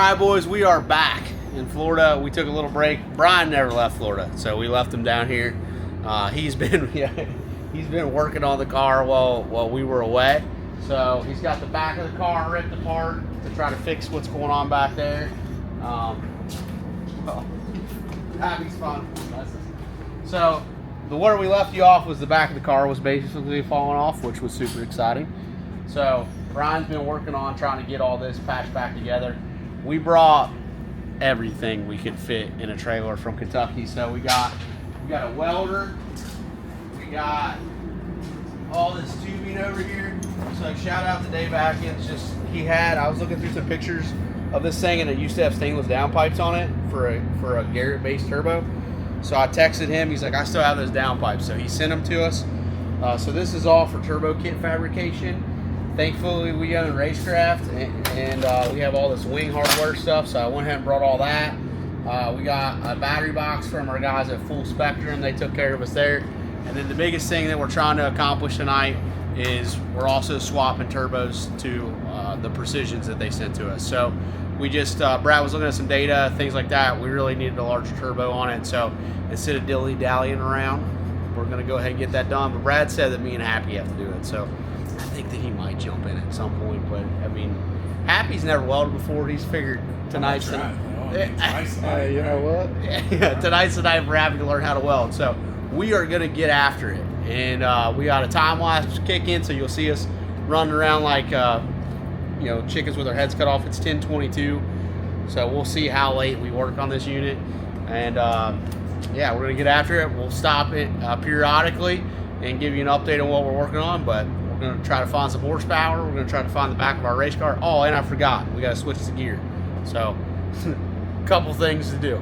Alright boys, we are back in Florida. We took a little break. Brian never left Florida, so we left him down here. He's been working on the car while we were away. So he's got the back of the car ripped apart to try to fix what's going on back there. Well, Abby's fun. So where we left you off was the back of the car was basically falling off, which was super exciting. So Brian's been working on trying to get all this patched back together. We brought everything we could fit in a trailer from Kentucky. So we got a welder, we got all this tubing over here. So shout out to Dave Atkins. I was looking through some pictures of this thing, and it used to have stainless downpipes on it for a Garrett-based turbo. So I texted him. He's like, I still have those downpipes. So he sent them to us. So this is all for turbo kit fabrication. Thankfully, we own Racecraft, and we have all this wing hardware stuff, so I went ahead and brought all that. We got a battery box from our guys at Full Spectrum. They took care of us there. And then the biggest thing that we're trying to accomplish tonight is we're also swapping turbos to the Precisions that they sent to us. So we just, Brad was looking at some data, things like that. We really needed a larger turbo on it. So instead of dilly-dallying around, we're going to go ahead and get that done. But Brad said that me and Happy have to do it. So I think that he might jump in at some point, but I mean, Happy's never welded before. He's figured tonight's you know what? Yeah, tonight's the night for Happy to learn how to weld. So we are gonna get after it, and we got a time lapse kick in, so you'll see us running around like chickens with their heads cut off. It's 10:22, so we'll see how late we work on this unit, and yeah, we're gonna get after it. We'll stop it periodically and give you an update on what we're working on, but we're going to try to find some horsepower. We're going to try to find the back of our race car. Oh, and I forgot. We got to switch the gear. So, a couple things to do.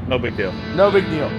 No big deal. No big deal.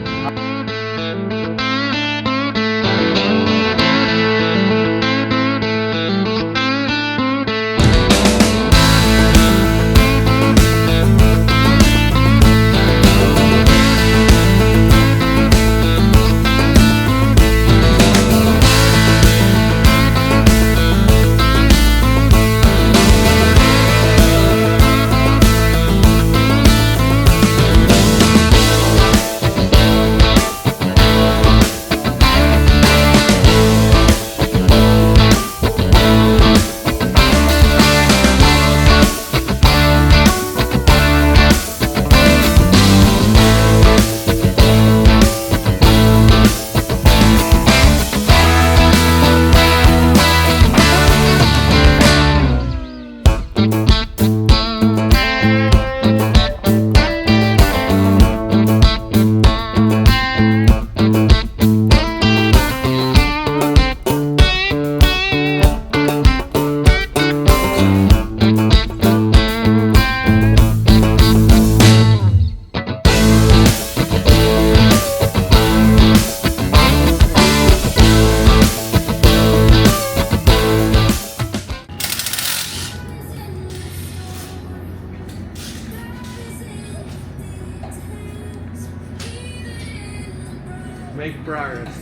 Make progress.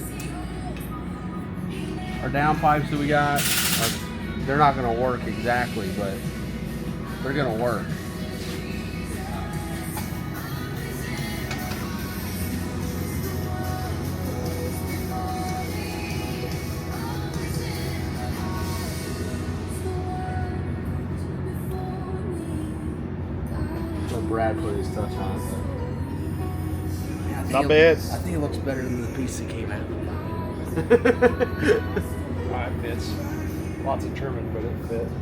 Our downpipes that we got, they're not going to work exactly, but they're going to work. So Brad put his touch on it. Not bad. I think it looks better than the piece that came out. It fits. Lots of trimming, but it fits.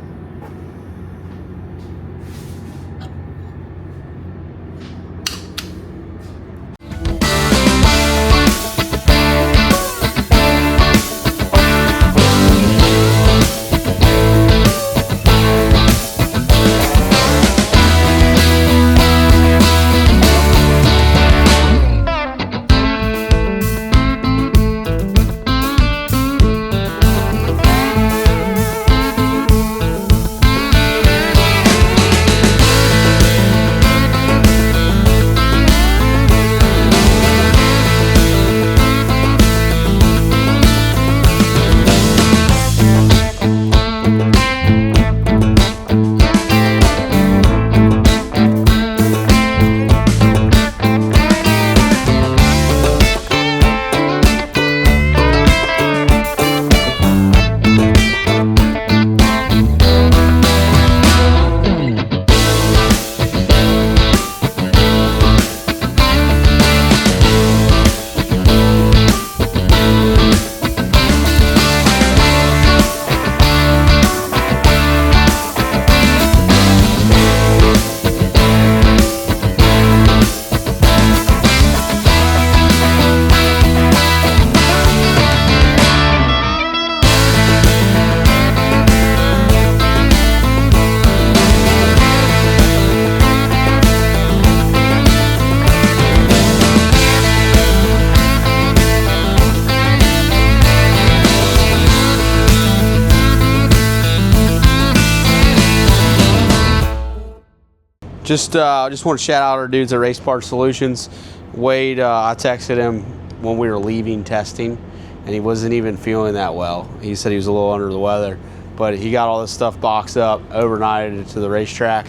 just want to shout out our dudes at Race Parts Solutions. Wade, I texted him when we were leaving testing, and he wasn't even feeling that well. He said he was a little under the weather, but he got all this stuff boxed up, overnighted it to the racetrack,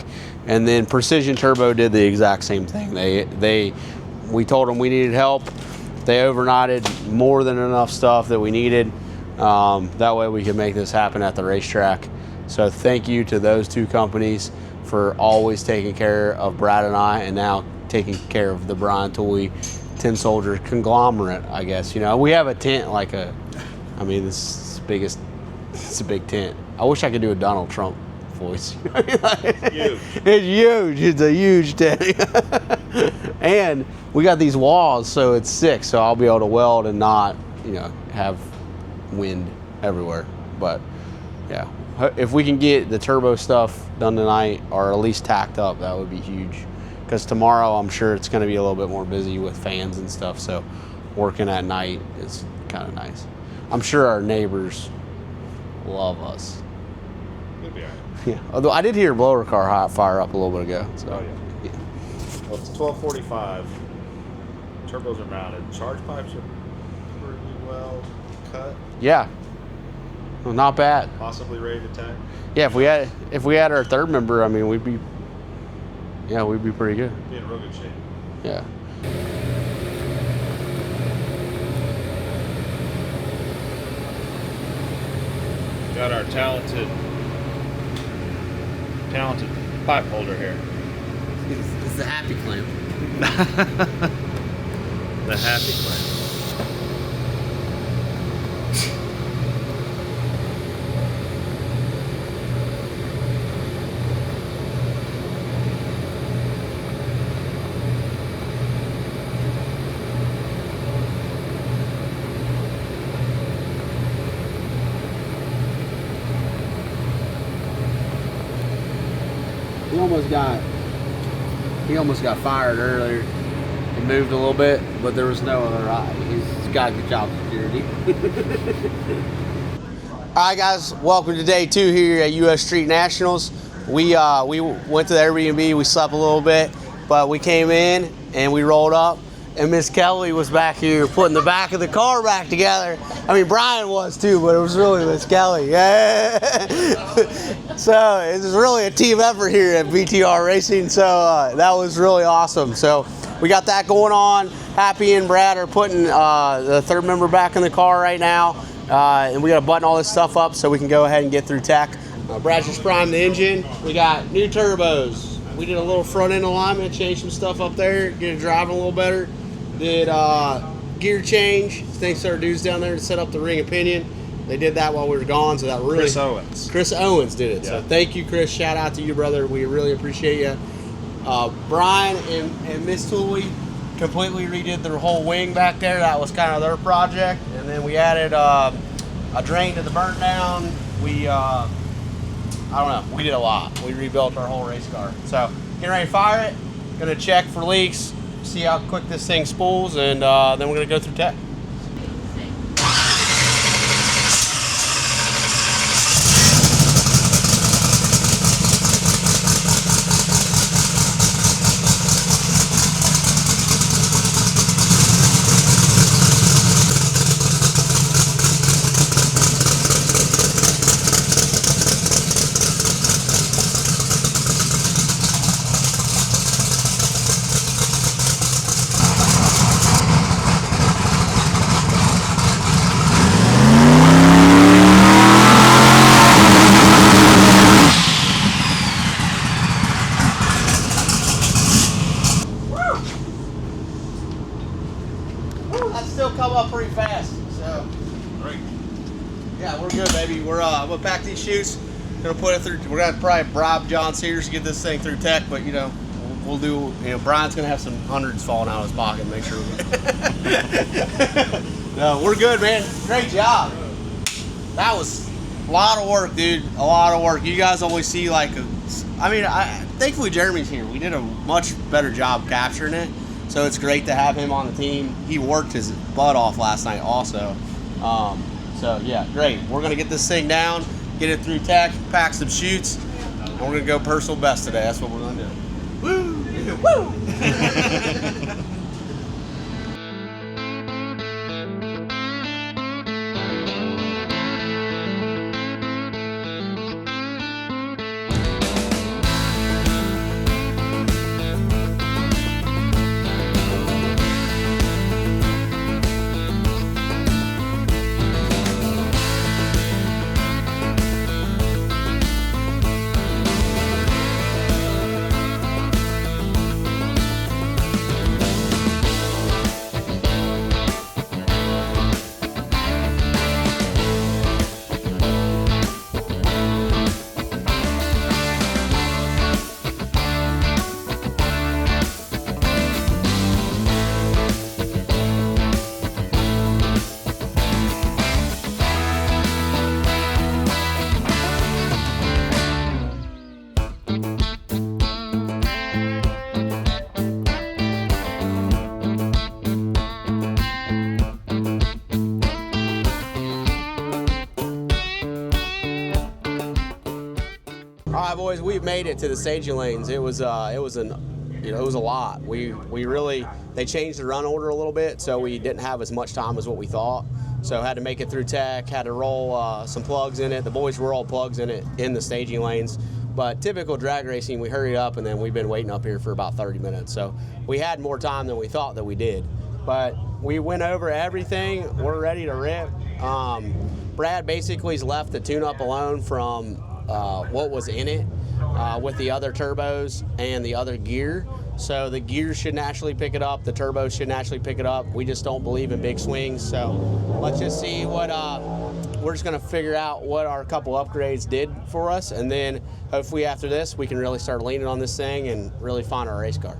and then Precision Turbo did the exact same thing. We told them we needed help. They overnighted more than enough stuff that we needed. That way we could make this happen at the racetrack. So thank you to those two companies for always taking care of Brad and I, and now taking care of the Brian Tooley Tin Soldier conglomerate, I guess. You know, we have a tent this is the biggest, it's a big tent. I wish I could do a Donald Trump voice. Huge. It's huge. It's a huge tent. And we got these walls, so it's 6, so I'll be able to weld and not, have wind everywhere. But yeah, if we can get the turbo stuff done tonight, or at least tacked up, that would be huge. Because tomorrow I'm sure it's going to be a little bit more busy with fans and stuff, so working at night is kind of nice. I'm sure our neighbors love us. They'll be all right. Yeah, although I did hear a blower car fire up a little bit ago. So. Oh, yeah. Well, it's 12:45. Turbos are mounted. Charge pipes are pretty well cut. Yeah. Well, not bad. Possibly ready to tack. Yeah, if we had our third member, I mean, we'd be pretty good. Be in real good shape. Yeah. Got our talented pipe holder here. It's the happy clamp. The happy clamp. He almost got fired earlier. He moved a little bit, but there was no other ride. He's got a good job security. All right, guys, welcome to day 2 here at US Street Nationals. We went to the Airbnb, we slept a little bit, but we came in and we rolled up, and Miss Kelly was back here putting the back of the car back together. I mean, Brian was too, but it was really Miss Kelly. Yeah. So it was really a team effort here at BTR Racing, so that was really awesome. So we got that going on. Happy and Brad are putting the third member back in the car right now, and we got to button all this stuff up so we can go ahead and get through tech. Brad just primed the engine. We got new turbos. We did a little front end alignment, changed some stuff up there, get it driving a little better. Did gear change. Thanks to our dudes down there to set up the ring of pinion. They did that while we were gone, so that really... Chris Owens did it. Yeah. So thank you, Chris. Shout out to you, brother. We really appreciate you. Brian and Miss Tooley completely redid their whole wing back there. That was kind of their project. And then we added a drain to the burnt down. We, I don't know, we did a lot. We rebuilt our whole race car. So getting ready to fire it. Gonna check for leaks, see how quick this thing spools, and then we're gonna go through tech. I'm gonna pack these chutes, gonna put it through. We're gonna probably bribe John Sears to get this thing through tech, but we'll do. Brian's gonna have some hundreds falling out of his pocket. Make sure. No, we're good, man. Great job. That was a lot of work, dude. A lot of work. You guys always see thankfully Jeremy's here. We did a much better job capturing it, so it's great to have him on the team. He worked his butt off last night, also. So yeah, great. We're gonna get this thing down, get it through tech, pack some chutes, and we're gonna go personal best today. That's what we're gonna do. Woo! Woo! All right, boys, we've made it to the staging lanes. It was a lot. They changed the run order a little bit, so we didn't have as much time as what we thought. So had to make it through tech, had to roll some plugs in it. The boys were all plugs in it in the staging lanes. But typical drag racing, we hurried up, and then we've been waiting up here for about 30 minutes. So we had more time than we thought that we did. But we went over everything. We're ready to rip. Brad basically has left the tune-up alone from what was in it with the other turbos and the other gear. So the gear should naturally pick it up. The turbos should naturally pick it up. We just don't believe in big swings. So let's just see what, we're just going to figure out what our couple upgrades did for us. And then hopefully after this, we can really start leaning on this thing and really find our race car.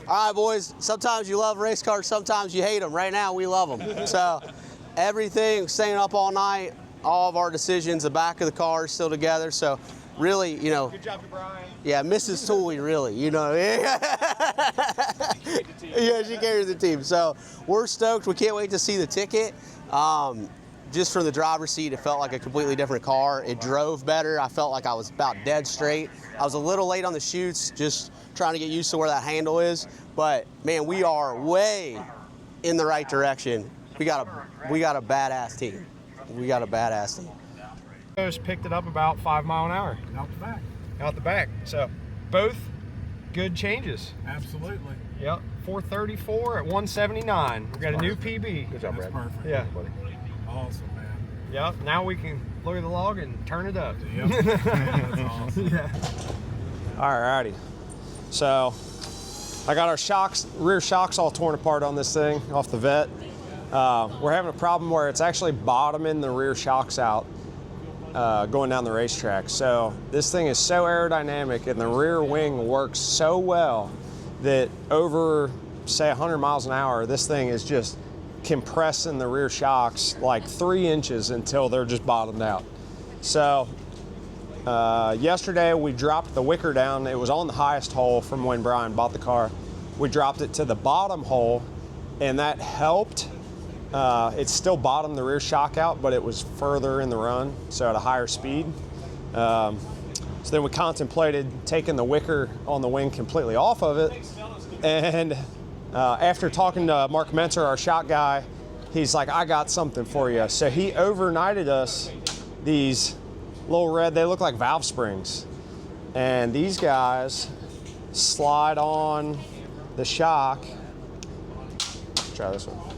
All right, boys, sometimes you love race cars, sometimes you hate them. Right now, we love them. So everything, staying up all night, all of our decisions, the back of the car is still together. So really, you know. Good job, Brian. Yeah, Mrs. Tooley, really, you know. Yeah, she carries the team. So we're stoked. We can't wait to see the ticket. Just from the driver's seat, it felt like a completely different car. It drove better. I felt like I was about dead straight. I was a little late on the chutes, just trying to get used to where that handle is. But man, we are way in the right direction. We got a badass team. We got a badass team. Just picked it up about 5 miles an hour. Out the back. Out the back. So both good changes. Absolutely. Yep. 434 at 179. We got a new PB. Good job, Brad. That's perfect. Yeah. Awesome, man. Yep. Now we can look at the log and turn it up. Yep. That's awesome. Yeah. Alrighty. So I got our shocks, rear shocks all torn apart on this thing off the vet. We're having a problem where it's actually bottoming the rear shocks out going down the racetrack. So this thing is so aerodynamic and the rear wing works so well that over, say, 100 miles an hour, this thing is just compressing the rear shocks like 3 inches until they're just bottomed out. So yesterday we dropped the wicker down. It was on the highest hole from when Brian bought the car. We dropped it to the bottom hole, and that helped. It still bottomed the rear shock out, but it was further in the run, so at a higher speed. So then we contemplated taking the wicker on the wing completely off of it. And after talking to Mark Mentzer, our shock guy, he's like, I got something for you. So he overnighted us these little red, they look like valve springs. And these guys slide on the shock. Try this one.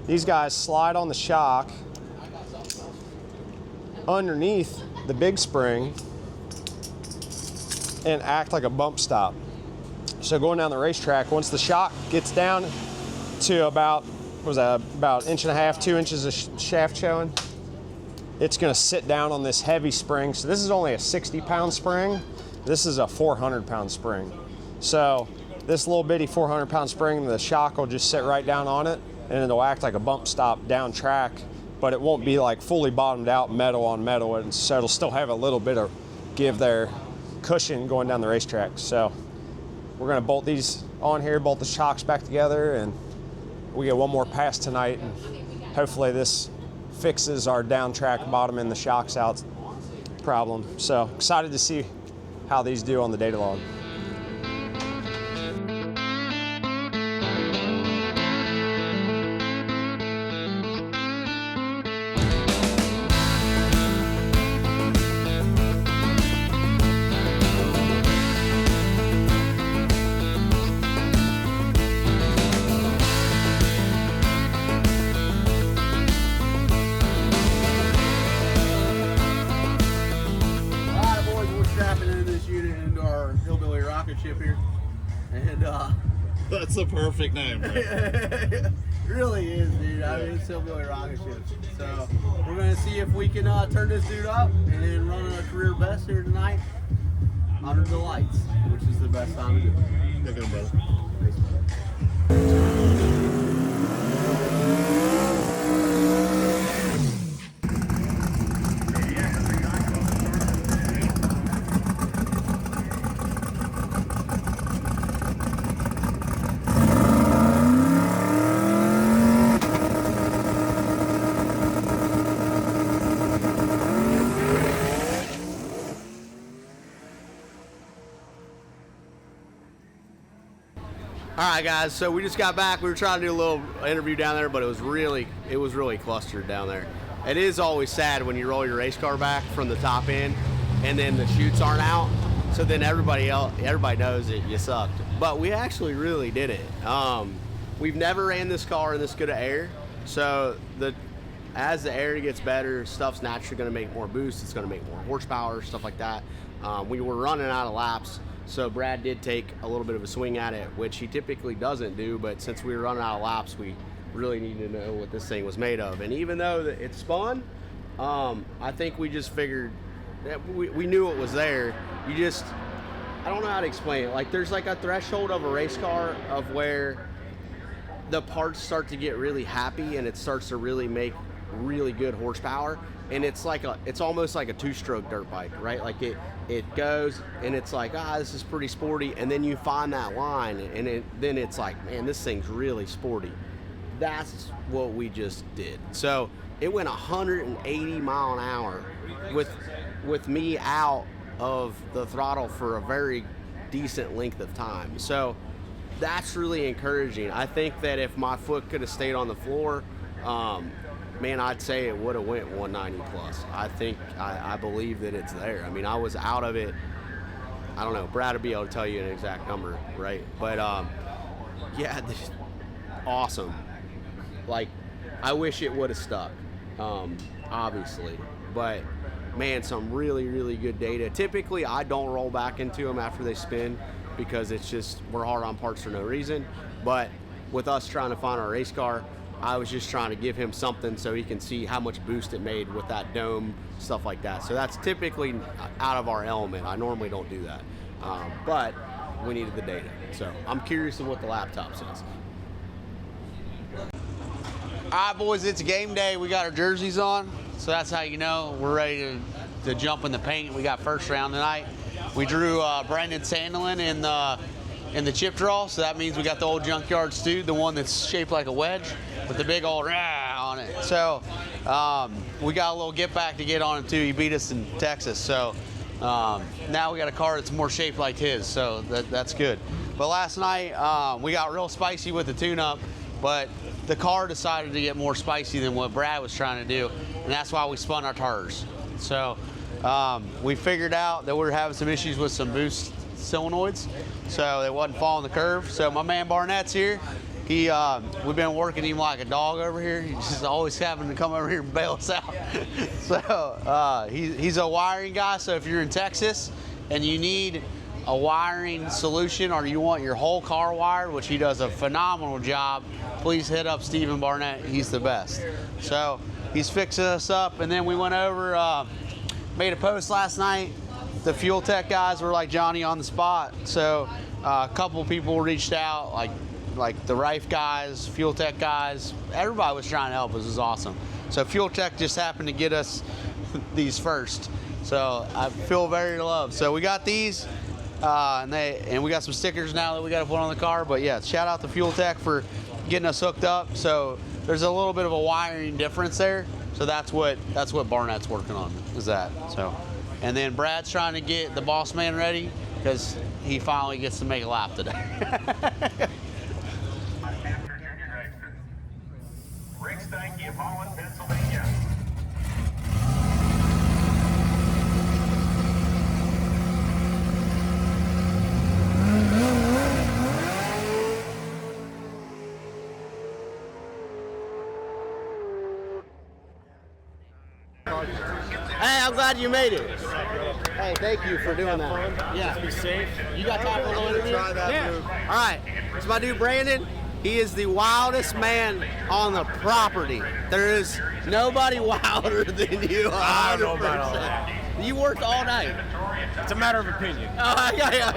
These guys slide on the shock underneath the big spring and act like a bump stop. So going down the racetrack, once the shock gets down to about, what was that, about 1.5 to 2 inches of shaft showing, it's gonna sit down on this heavy spring. So this is only a 60-pound spring. This is a 400-pound spring. So this little bitty 400-pound spring, the shock will just sit right down on it and it'll act like a bump stop down track, but it won't be like fully bottomed out metal on metal. And so it'll still have a little bit of give there cushion going down the racetrack. So we're gonna bolt these on here, bolt the shocks back together, and we get one more pass tonight. And hopefully this fixes our down track bottoming the shocks out problem. So excited to see how these do on the data log. Ship here, and That's the perfect name, bro. it really is, dude. I mean, it's Hillbilly Rocket Ship. So we're gonna see if we can turn this dude up and then run a career best here tonight under the lights, which is the best time to do it. Look at him, brother. Thanks, brother. All right, guys. So we just got back. We were trying to do a little interview down there, but it was really clustered down there. It is always sad when you roll your race car back from the top end, and then the chutes aren't out. So then everybody knows that you sucked. But we actually really did it. We've never ran this car in this good of air. So as the air gets better, stuff's naturally going to make more boost. It's going to make more horsepower, stuff like that. We were running out of laps. So Brad did take a little bit of a swing at it, which he typically doesn't do, but since we were running out of laps, we really needed to know what this thing was made of. And even though it spun, I think we just figured that we knew it was there. I don't know how to explain it. Like, there's like a threshold of a race car of where the parts start to get really happy and it starts to really make really good horsepower. And it's almost like a two-stroke dirt bike, right? Like it goes and it's like, this is pretty sporty, and then you find that line, and then it's like, man, this thing's really sporty. That's what we just did. So it went 180 mile an hour with me out of the throttle for a very decent length of time. So that's really encouraging. I think that if my foot could have stayed on the floor, man, I'd say it would have went 190 plus. I believe that it's there. I mean, I was out of it. I don't know. Brad would be able to tell you an exact number, right? But yeah, awesome. Like, I wish it would have stuck, obviously. But man, some really, really good data. Typically, I don't roll back into them after they spin because it's just we're hard on parts for no reason. But with us trying to find our race car, I was just trying to give him something so he can see how much boost it made with that dome, stuff like that. So that's typically out of our element. I normally don't do that. But we needed the data. So I'm curious of what the laptop says. All right, boys, it's game day. We got our jerseys on. So that's how you know we're ready to jump in the paint. We got first round tonight. We drew Brandon Sandelin in the chip draw. So that means we got the old Junkyard Stu, the one that's shaped like a wedge, with the big old rah on it. So we got a little get back to get on him too. He beat us in Texas. So now we got a car that's more shaped like his. So that's good. But last night we got real spicy with the tune-up, but the car decided to get more spicy than what Brad was trying to do. And that's why we spun our tires. So we figured out that we were having some issues with some boost solenoids, so they wasn't following the curve. So my man Barnett's here. We've been working him like a dog over here. He's just always having to come over here and bail us out. So he's a wiring guy. So if you're in Texas and you need a wiring solution, or you want your whole car wired, which he does a phenomenal job, please hit up Stephen Barnett. He's the best. So he's fixing us up. And then we went over, made a post last night. The Fuel Tech guys were like Johnny on the spot. So a couple people reached out, like the Rife guys, Fuel Tech guys. Everybody was trying to help us. It was awesome. So Fuel Tech just happened to get us these first. So I feel very loved. So we got these. And we got some stickers now that we got to put on the car. But yeah, shout out to Fuel Tech for getting us hooked up. So there's a little bit of a wiring difference there. So that's what Barnett's working on, is that. So, and then Brad's trying to get the boss man ready because he finally gets to make a lap today. Rick's, thank you, Holland, Pennsylvania. Hey, I'm glad you made it. Hey, thank you for doing that. Yeah. Be safe. You got time for a little interview? Yeah. All right. It's my dude Brandon. He is the wildest man on the property. There is nobody wilder than you. I don't know about all that. You worked all night. It's a matter of opinion. Yeah.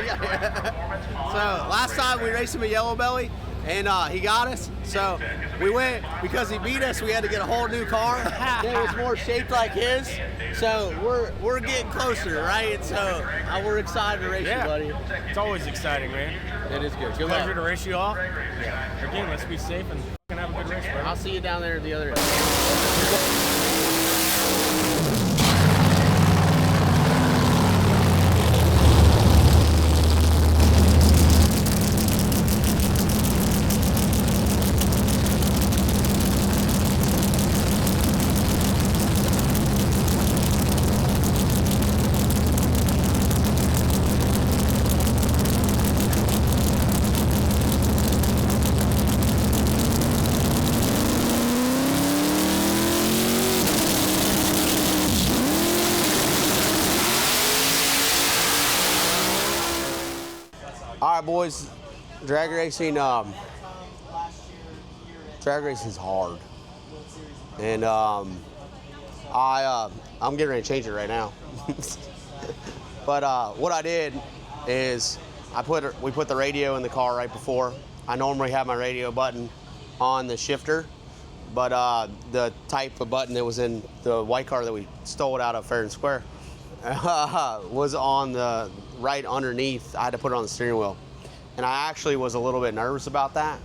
So last time we raced him at Yellow Belly, and he got us. So we went, because he beat us, we had to get a whole new car that was more shaped like his. So we're getting closer, right? So we're excited to race you, buddy. It's always exciting, man. It is good. Good Pleasure luck. to race you off. Again, let's be safe and fucking have a good race, bro. I'll see you down there at the other end. All right, boys. Drag racing. Drag racing is hard, and I'm getting ready to change it right now. But what I did is we put the radio in the car right before. I normally have my radio button on the shifter, but the type of button that was in the white car that we stole it out of Fair and Square was on the right underneath. I had to put it on the steering wheel, and I actually was a little bit nervous about that.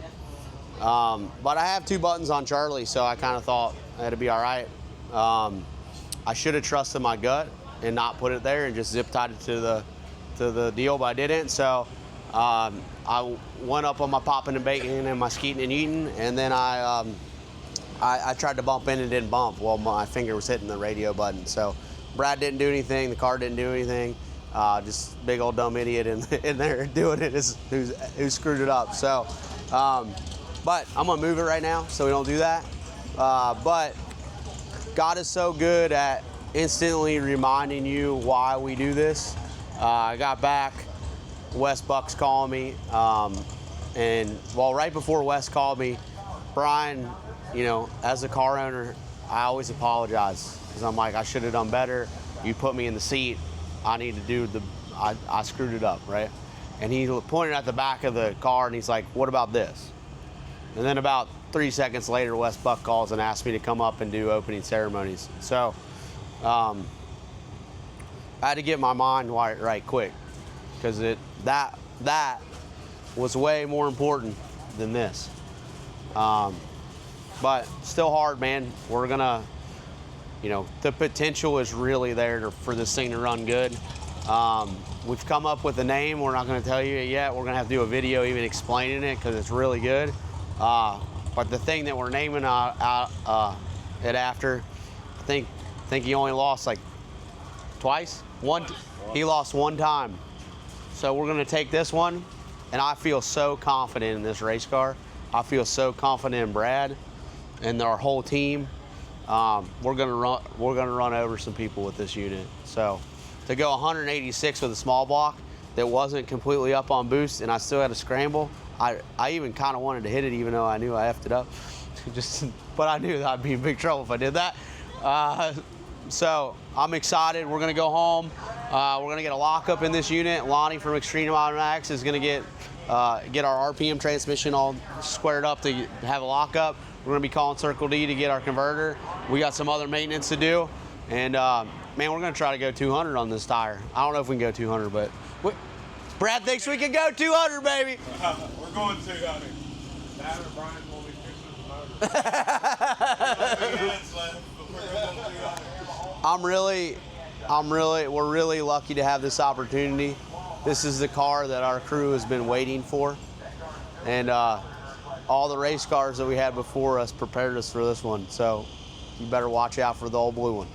But I have two buttons on Charlie, so I kind of thought it'd be all right. I should have trusted my gut and not put it there and just zip tied it to the deal, but I didn't. So I went up on my popping and bacon and my skeeting and eating, and then I tried to bump in and didn't bump. Well, my finger was hitting the radio button. So Brad didn't do anything. The car didn't do anything. Just big old dumb idiot in there doing it is who screwed it up. So, but I'm gonna move it right now so we don't do that. But God is so good at instantly reminding you why we do this. I got back, Wes Buck's calling me, and well, right before Wes called me, Brian, you know, as a car owner, I always apologize because I'm like, I should have done better. You put me in the seat. I need to do I screwed it up, right? And he pointed at the back of the car and he's like, what about this? And then about 3 seconds later, Wes Buck calls and asks me to come up and do opening ceremonies. So I had to get my mind right quick because that was way more important than this. But still hard, man. We're gonna, you know, the potential is really there for this thing to run good. We've come up with a name. We're not going to tell you it yet. We're going to have to do a video even explaining it because it's really good. But the thing that we're naming it after, I think he only lost like Twice? He lost one time. So we're gonna take this one, and I feel so confident in this race car. I feel so confident in Brad and our whole team. We're gonna run over some people with this unit. So to go 186 with a small block that wasn't completely up on boost, and I still had to scramble. I even kind of wanted to hit it, even though I knew I effed it up. But I knew that I'd be in big trouble if I did that. So I'm excited. We're gonna go home. We're gonna get a lockup in this unit. Lonnie from Extreme Automatics is gonna get our RPM transmission all squared up to have a lockup. We're gonna be calling Circle D to get our converter. We got some other maintenance to do, and man, we're gonna try to go 200 on this tire. I don't know if we can go 200, but Brad thinks we can go 200, baby. We're going 200. That or Brian will be fixing the motor. We're really lucky to have this opportunity. This is the car that our crew has been waiting for, and all the race cars that we had before us prepared us for this one. So you better watch out for the old blue one.